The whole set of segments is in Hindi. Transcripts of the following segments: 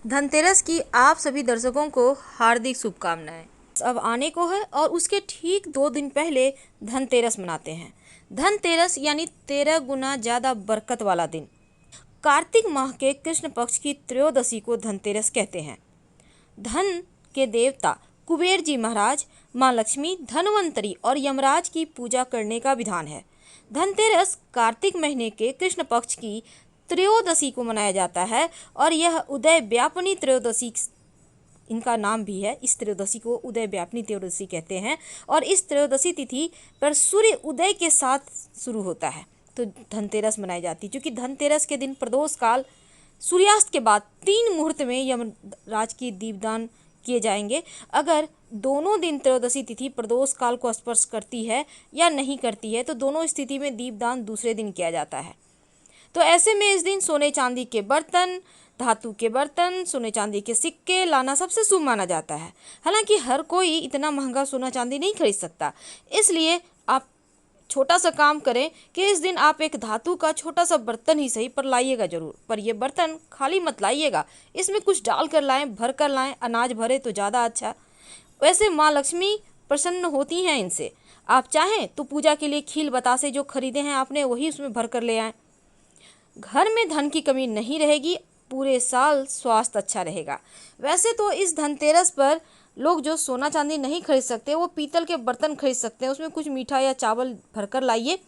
धनतेरस की आप सभी दर्शकों को हार्दिक शुभकामनाएं। अब आने को है और उसके ठीक 2 दिन पहले धनतेरस मनाते हैं। धनतेरस यानी 13 गुना ज़्यादा बरकत वाला दिन। कार्तिक माह के कृष्ण पक्ष की त्रयोदशी को धनतेरस कहते हैं। धन के देवता कुबेर जी महाराज, माँ लक्ष्मी, धनवंतरी और यमराज की पूजा करने का विधान है। धनतेरस कार्तिक महीने के कृष्ण पक्ष की त्रयोदशी को मनाया जाता है और यह उदय व्यापिनी त्रयोदशी इनका नाम भी है। इस त्रयोदशी को उदय व्यापिनी त्रयोदशी कहते हैं और इस त्रयोदशी तिथि पर सूर्य उदय के साथ शुरू होता है तो धनतेरस मनाई जाती है। क्योंकि धनतेरस के दिन प्रदोष काल सूर्यास्त के बाद 3 मुहूर्त में यमराज की दीपदान किए जाएंगे। अगर दोनों दिन त्रयोदशी तिथि प्रदोष काल को स्पर्श करती है या नहीं करती है तो दोनों स्थिति में दीपदान दूसरे दिन किया जाता है। तो ऐसे में इस दिन सोने चांदी के बर्तन, धातु के बर्तन, सोने चांदी के सिक्के लाना सबसे शुभ माना जाता है। हालांकि हर कोई इतना महंगा सोना चांदी नहीं खरीद सकता, इसलिए आप छोटा सा काम करें कि इस दिन आप एक धातु का छोटा सा बर्तन ही सही पर लाइएगा जरूर। पर यह बर्तन खाली मत लाइएगा, इसमें कुछ डाल कर लाएं, भर कर लाएं। अनाज भरे तो ज़्यादा अच्छा। वैसे माँ लक्ष्मी प्रसन्न होती हैं इनसे। आप चाहें तो पूजा के लिए खील बतासे जो खरीदे हैं आपने वही उसमें भर कर ले आएँ। घर में धन की कमी नहीं रहेगी, पूरे साल स्वास्थ्य अच्छा रहेगा। वैसे तो इस धनतेरस पर लोग जो सोना चांदी नहीं खरीद सकते वो पीतल के बर्तन खरीद सकते हैं, उसमें कुछ मीठा या चावल भरकर लाइए,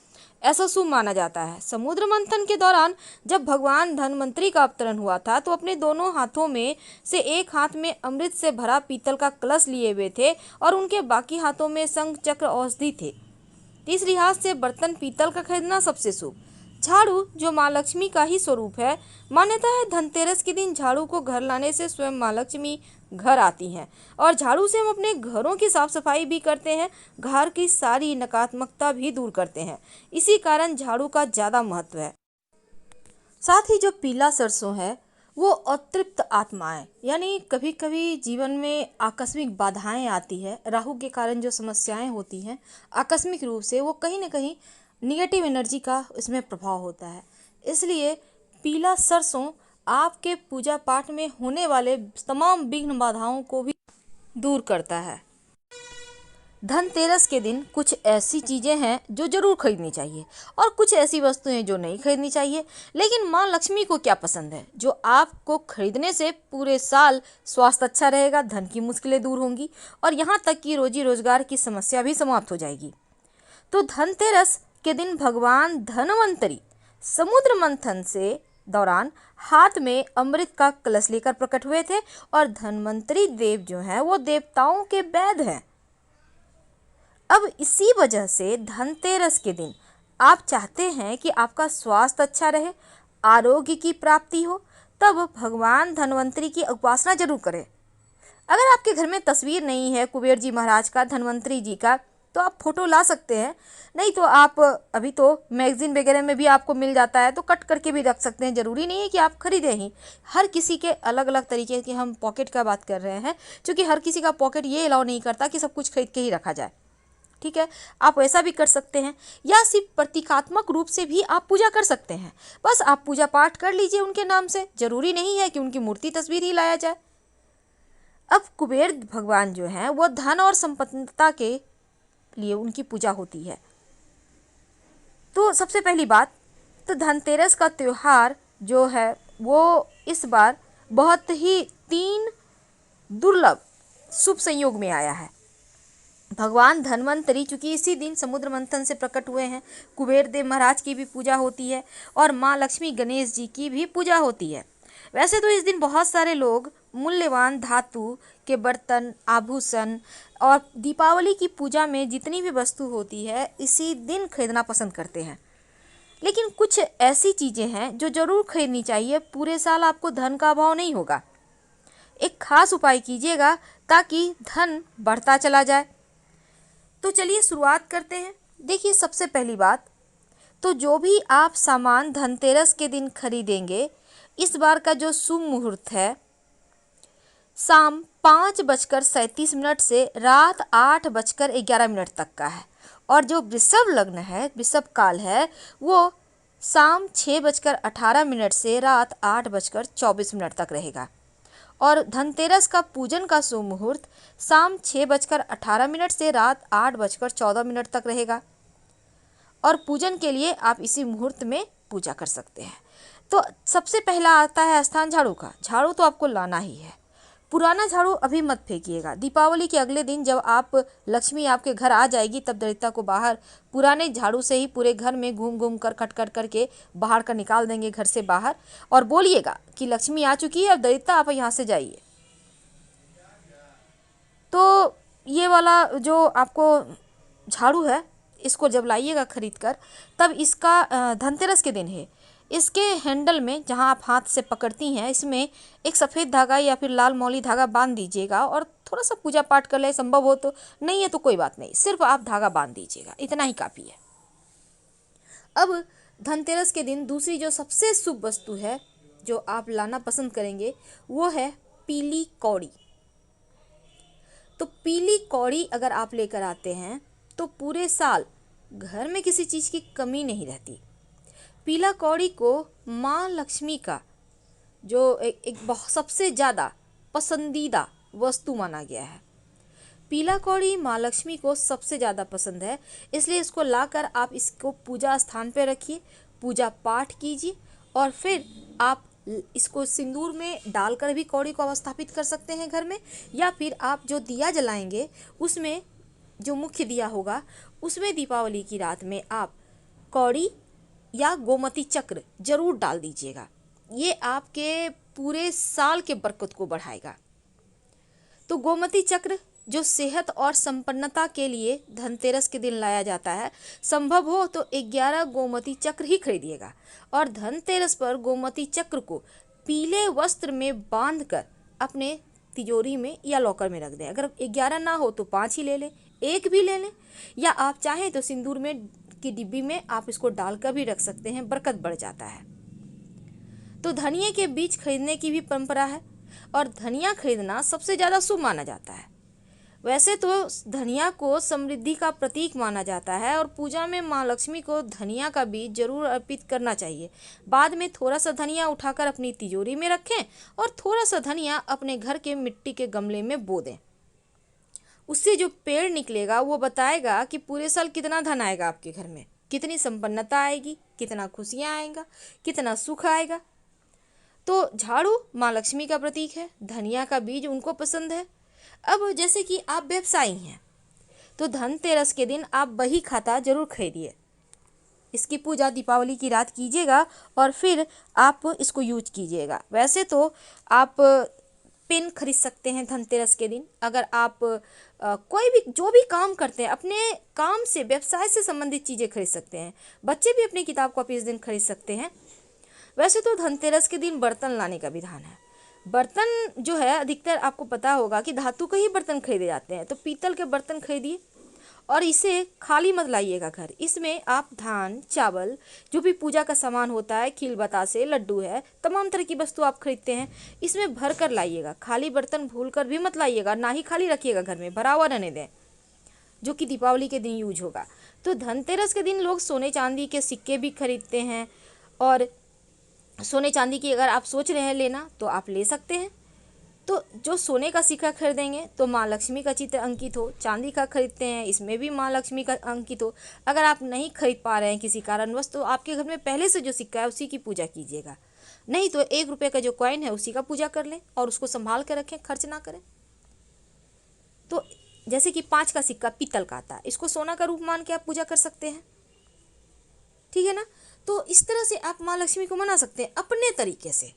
ऐसा शुभ माना जाता है। समुद्र मंथन के दौरान जब भगवान धनवंतरी का अवतरण हुआ था तो अपने दोनों हाथों में से एक हाथ में अमृत से भरा पीतल का कलश लिए हुए थे और उनके बाकी हाथों में शंख चक्र औषधि थे। इस लिहाज से बर्तन पीतल का खरीदना सबसे शुभ। झाड़ू जो माँ लक्ष्मी का ही स्वरूप है, मान्यता है धनतेरस के दिन झाड़ू को घर लाने से स्वयं माँ लक्ष्मी घर आती हैं और झाड़ू से हम अपने घरों की साफ सफाई भी करते हैं, घर की सारी नकारात्मकता भी दूर करते हैं। इसी कारण झाड़ू का ज़्यादा महत्व है। साथ ही जो पीला सरसों है वो अतृप्त आत्माएं, यानी कभी कभी जीवन में आकस्मिक बाधाएं आती है, राहु के कारण जो समस्याएं होती हैं आकस्मिक रूप से, वो कहीं ना कहीं निगेटिव एनर्जी का इसमें प्रभाव होता है। इसलिए पीला सरसों आपके पूजा पाठ में होने वाले तमाम विघ्न बाधाओं को भी दूर करता है। धनतेरस के दिन कुछ ऐसी चीज़ें हैं जो जरूर खरीदनी चाहिए और कुछ ऐसी वस्तुएं जो नहीं खरीदनी चाहिए। लेकिन माँ लक्ष्मी को क्या पसंद है जो आपको खरीदने से पूरे साल स्वास्थ्य अच्छा रहेगा, धन की मुश्किलें दूर होंगी और यहाँ तक कि रोजी रोजगार की समस्या भी समाप्त हो जाएगी। तो धनतेरस के दिन भगवान धनवंतरी समुद्र मंथन से दौरान हाथ में अमृत का कलश लेकर प्रकट हुए थे और धनवंतरी देव जो हैं वो देवताओं के वैद्य हैं। अब इसी वजह से धनतेरस के दिन आप चाहते हैं कि आपका स्वास्थ्य अच्छा रहे, आरोग्य की प्राप्ति हो, तब भगवान धनवंतरी की उपासना जरूर करें। अगर आपके घर में तस्वीर नहीं है कुबेर जी महाराज का, धनवंतरी जी का, तो आप फोटो ला सकते हैं। नहीं तो आप अभी तो मैगजीन वगैरह में भी आपको मिल जाता है तो कट करके भी रख सकते हैं। ज़रूरी नहीं है कि आप खरीदें ही। हर किसी के अलग अलग तरीके की, हम पॉकेट का बात कर रहे हैं, क्योंकि हर किसी का पॉकेट ये अलाउ नहीं करता कि सब कुछ खरीद के ही रखा जाए। ठीक है, आप वैसा भी कर सकते हैं या सिर्फ प्रतीकात्मक रूप से भी आप पूजा कर सकते हैं। बस आप पूजा पाठ कर लीजिए उनके नाम से, ज़रूरी नहीं है कि उनकी मूर्ति तस्वीर ही लाया जाए। अब कुबेर भगवान जो हैं वो धन और संपन्नता के लिए उनकी पूजा होती है। तो सबसे पहली बात तो धनतेरस का त्यौहार जो है वो इस बार बहुत ही 3 दुर्लभ शुभ संयोग में आया है। भगवान धनवंतरी चूँकि इसी दिन समुद्र मंथन से प्रकट हुए हैं, कुबेर देव महाराज की भी पूजा होती है और माँ लक्ष्मी गणेश जी की भी पूजा होती है। वैसे तो इस दिन बहुत सारे लोग मूल्यवान धातु के बर्तन, आभूषण और दीपावली की पूजा में जितनी भी वस्तु होती है इसी दिन खरीदना पसंद करते हैं। लेकिन कुछ ऐसी चीज़ें हैं जो ज़रूर खरीदनी चाहिए, पूरे साल आपको धन का अभाव नहीं होगा। एक खास उपाय कीजिएगा ताकि धन बढ़ता चला जाए। तो चलिए शुरुआत करते हैं। देखिए सबसे पहली बात तो जो भी आप सामान धनतेरस के दिन खरीदेंगे, इस बार का जो शुभ मुहूर्त है शाम 5:37 से रात 8:11 तक का है और जो वृषभ लग्न है, वृषभ काल है, वो शाम 6:18 से रात 8:24 तक रहेगा और धनतेरस का पूजन का शुभ मुहूर्त शाम 6:18 से रात 8:14 तक रहेगा और पूजन के लिए आप इसी मुहूर्त में पूजा कर सकते हैं। तो सबसे पहला आता है स्थान झाड़ू का। झाड़ू तो आपको लाना ही है। पुराना झाड़ू अभी मत फेंकिएगा। दीपावली के अगले दिन जब आप लक्ष्मी आपके घर आ जाएगी तब दरिद्रता को बाहर पुराने झाड़ू से ही पूरे घर में घूम घूम कर खट खट करके बाहर का निकाल देंगे घर से बाहर और बोलिएगा कि लक्ष्मी आ चुकी है, अब दरिद्रता आप यहाँ से जाइए। तो ये वाला जो आपको झाड़ू है इसको जब लाइएगा खरीद कर, तब इसका धनतेरस के दिन है, इसके हैंडल में जहाँ आप हाथ से पकड़ती हैं इसमें एक सफ़ेद धागा या फिर लाल मौली धागा बांध दीजिएगा और थोड़ा सा पूजा पाठ कर ले, संभव हो तो, नहीं है तो कोई बात नहीं, सिर्फ आप धागा बांध दीजिएगा, इतना ही काफ़ी है। अब धनतेरस के दिन दूसरी जो सबसे शुभ वस्तु है जो आप लाना पसंद करेंगे वो है पीली कौड़ी। तो पीली कौड़ी अगर आप लेकर आते हैं तो पूरे साल घर में किसी चीज़ की कमी नहीं रहती। पीला कौड़ी को माँ लक्ष्मी का जो एक बहुत सबसे ज़्यादा पसंदीदा वस्तु माना गया है। पीला कौड़ी माँ लक्ष्मी को सबसे ज़्यादा पसंद है, इसलिए इसको लाकर आप इसको पूजा स्थान पर रखिए, पूजा पाठ कीजिए और फिर आप इसको सिंदूर में डालकर भी कौड़ी को अवस्थापित कर सकते हैं घर में, या फिर आप जो दिया जलाएंगे उसमें जो मुख्य दिया होगा उसमें दीपावली की रात में आप कौड़ी या गोमती चक्र जरूर डाल दीजिएगा। ये आपके पूरे साल के बरकत को बढ़ाएगा। तो गोमती चक्र जो सेहत और संपन्नता के लिए धनतेरस के दिन लाया जाता है, संभव हो तो 11 गोमती चक्र ही खरीदिएगा और धनतेरस पर गोमती चक्र को पीले वस्त्र में बांधकर अपने तिजोरी में या लॉकर में रख दें। अगर 11 ना हो तो 5 ही ले लें, 1 भी ले लें, या आप चाहें तो सिंदूर में की डिब्बी में आप इसको डालकर भी रख सकते हैं, बरकत बढ़ जाता है। तो धनिया के बीज खरीदने की भी परंपरा है और धनिया खरीदना सबसे ज़्यादा शुभ माना जाता है। वैसे तो धनिया को समृद्धि का प्रतीक माना जाता है और पूजा में माँ लक्ष्मी को धनिया का बीज जरूर अर्पित करना चाहिए। बाद में थोड़ा सा धनिया उठाकर अपनी तिजोरी में रखें और थोड़ा सा धनिया अपने घर के मिट्टी के गमले में बो दें। उससे जो पेड़ निकलेगा वो बताएगा कि पूरे साल कितना धन आएगा आपके घर में, कितनी संपन्नता आएगी, कितना खुशियाँ आएगा, कितना सुख आएगा। तो झाड़ू माँ लक्ष्मी का प्रतीक है, धनिया का बीज उनको पसंद है। अब जैसे कि आप व्यवसायी हैं तो धनतेरस के दिन आप बही खाता जरूर खरीदिए। इसकी पूजा दीपावली की रात कीजिएगा और फिर आप इसको यूज कीजिएगा। वैसे तो आप पेन खरीद सकते हैं धनतेरस के दिन। अगर आप कोई भी जो भी काम करते हैं अपने काम से व्यवसाय से संबंधित चीज़ें खरीद सकते हैं। बच्चे भी अपनी किताब कॉपी इस दिन खरीद सकते हैं। वैसे तो धनतेरस के दिन बर्तन लाने का विधान है। बर्तन जो है अधिकतर आपको पता होगा कि धातु के ही बर्तन खरीदे जाते हैं, तो पीतल के बर्तन खरीदिए और इसे खाली मत लाइएगा घर। इसमें आप धान चावल जो भी पूजा का सामान होता है, खील बतासे, लड्डू है, तमाम तरह की वस्तु आप खरीदते हैं, इसमें भर कर लाइएगा। खाली बर्तन भूल कर भी मत लाइएगा, ना ही खाली रखिएगा घर में, भरा हुआ रहने दें, जो कि दीपावली के दिन यूज होगा। तो धनतेरस के दिन लोग सोने चांदी के सिक्के भी खरीदते हैं और सोने चांदी की अगर आप सोच रहे हैं लेना तो आप ले सकते हैं। तो जो सोने का सिक्का खरीदेंगे तो माँ लक्ष्मी का चित्र अंकित हो, चांदी का खरीदते हैं इसमें भी माँ लक्ष्मी का अंकित हो। अगर आप नहीं खरीद पा रहे हैं किसी कारणवश तो आपके घर में पहले से जो सिक्का है उसी की पूजा कीजिएगा, नहीं तो 1 रुपये का जो कॉइन है उसी का पूजा कर लें और उसको संभाल कर रखें, खर्च ना करें। तो जैसे कि 5 का सिक्का पीतल का आता है, इसको सोना का रूप मान के आप पूजा कर सकते हैं, ठीक है ना। तो इस तरह से आप माँ लक्ष्मी को मना सकते हैं अपने तरीके से।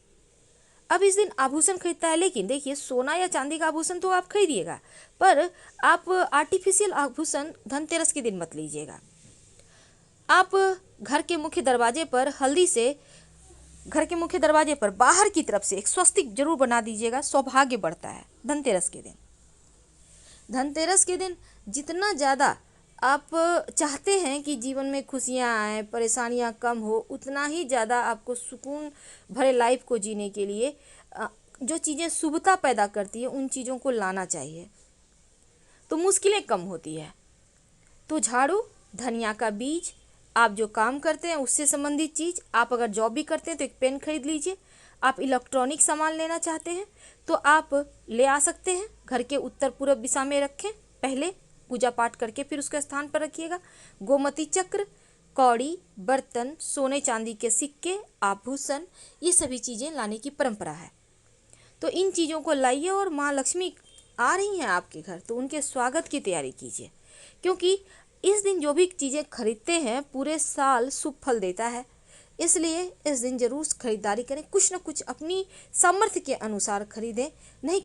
अब इस दिन आभूषण खरीदता है, लेकिन देखिए सोना या चांदी का आभूषण तो आप खरीदिएगा, पर आप आर्टिफिशियल आभूषण धनतेरस के दिन मत लीजिएगा। आप घर के मुख्य दरवाजे पर हल्दी से घर के मुख्य दरवाजे पर बाहर की तरफ से एक स्वस्तिक जरूर बना दीजिएगा, सौभाग्य बढ़ता है धनतेरस के दिन। धनतेरस के दिन जितना ज़्यादा आप चाहते हैं कि जीवन में खुशियाँ आएँ, परेशानियाँ कम हो, उतना ही ज़्यादा आपको सुकून भरे लाइफ को जीने के लिए जो चीज़ें शुभता पैदा करती है उन चीज़ों को लाना चाहिए, तो मुश्किलें कम होती है। तो झाड़ू, धनिया का बीज, आप जो काम करते हैं उससे संबंधित चीज़, आप अगर जॉब भी करते हैं तो एक पेन खरीद लीजिए। आप इलेक्ट्रॉनिक सामान लेना चाहते हैं तो आप ले आ सकते हैं। घर के उत्तर पूर्व दिशा में रखें, पहले पूजा पाठ करके फिर उसके स्थान पर रखिएगा। गोमती चक्र, कौड़ी, बर्तन, सोने चांदी के सिक्के, आभूषण, ये सभी चीज़ें लाने की परंपरा है। तो इन चीज़ों को लाइए और माँ लक्ष्मी आ रही हैं आपके घर तो उनके स्वागत की तैयारी कीजिए, क्योंकि इस दिन जो भी चीज़ें खरीदते हैं पूरे साल शुभ फल देता है। इसलिए इस दिन जरूर खरीदारी करें, कुछ न कुछ अपनी सामर्थ्य के अनुसार खरीदें, नहीं।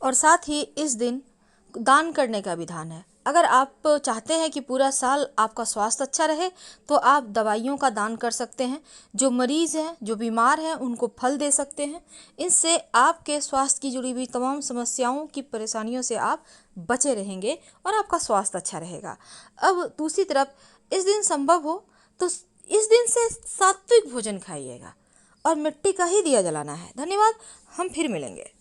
और साथ ही इस दिन दान करने का विधान है। अगर आप चाहते हैं कि पूरा साल आपका स्वास्थ्य अच्छा रहे तो आप दवाइयों का दान कर सकते हैं। जो मरीज हैं, जो बीमार हैं, उनको फल दे सकते हैं। इससे आपके स्वास्थ्य की जुड़ी हुई तमाम समस्याओं की परेशानियों से आप बचे रहेंगे और आपका स्वास्थ्य अच्छा रहेगा। अब दूसरी तरफ इस दिन संभव हो तो इस दिन से सात्विक भोजन खाइएगा और मिट्टी का ही दिया जलाना है। धन्यवाद, हम फिर मिलेंगे।